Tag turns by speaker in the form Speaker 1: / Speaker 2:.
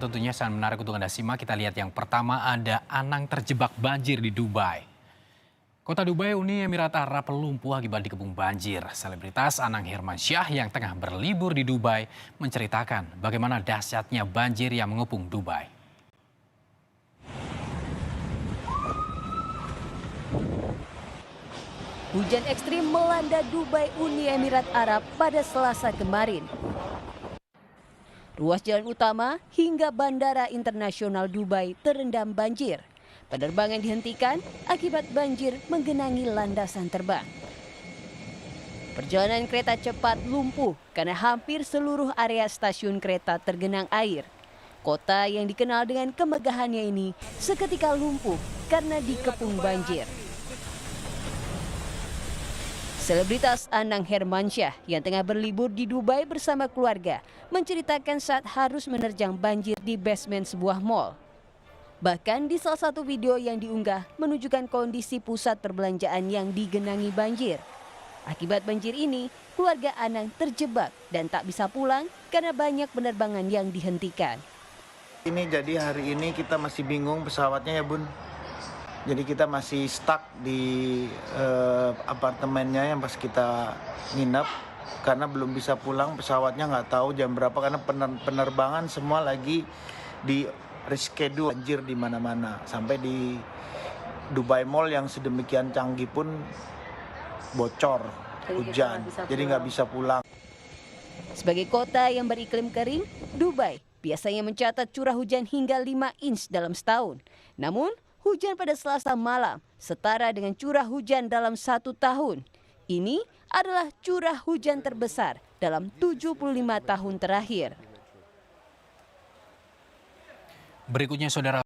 Speaker 1: Tentunya sangat menarik untuk Anda simak. Kita lihat yang pertama, ada Anang terjebak banjir di Dubai. Kota Dubai, Uni Emirat Arab lumpuh akibat dikepung banjir. Selebritas Anang Hermansyah yang tengah berlibur di Dubai menceritakan bagaimana dahsyatnya banjir yang mengepung Dubai.
Speaker 2: Hujan ekstrim melanda Dubai, Uni Emirat Arab pada Selasa kemarin. Ruas jalan utama hingga Bandara Internasional Dubai terendam banjir. Penerbangan dihentikan akibat banjir menggenangi landasan terbang. Perjalanan kereta cepat lumpuh karena hampir seluruh area stasiun kereta tergenang air. Kota yang dikenal dengan kemegahannya ini seketika lumpuh karena dikepung banjir. Selebritas Anang Hermansyah yang tengah berlibur di Dubai bersama keluarga menceritakan saat harus menerjang banjir di basement sebuah mal. Bahkan di salah satu video yang diunggah menunjukkan kondisi pusat perbelanjaan yang digenangi banjir. Akibat banjir ini, keluarga Anang terjebak dan tak bisa pulang karena banyak penerbangan yang dihentikan.
Speaker 3: Ini jadi hari ini kita masih bingung pesawatnya ya Bun. Jadi kita masih stuck di apartemennya yang pas kita nginep karena belum bisa pulang, pesawatnya nggak tahu jam berapa karena penerbangan semua lagi di reschedule. Banjir di mana-mana sampai di Dubai Mall yang sedemikian canggih pun bocor, hujan, jadi nggak bisa pulang.
Speaker 2: Sebagai kota yang beriklim kering, Dubai biasanya mencatat curah hujan hingga 5 inch dalam setahun. Namun, hujan pada Selasa malam setara dengan curah hujan dalam 1 tahun. Ini adalah curah hujan terbesar dalam 75 tahun terakhir.
Speaker 1: Berikutnya, Saudara.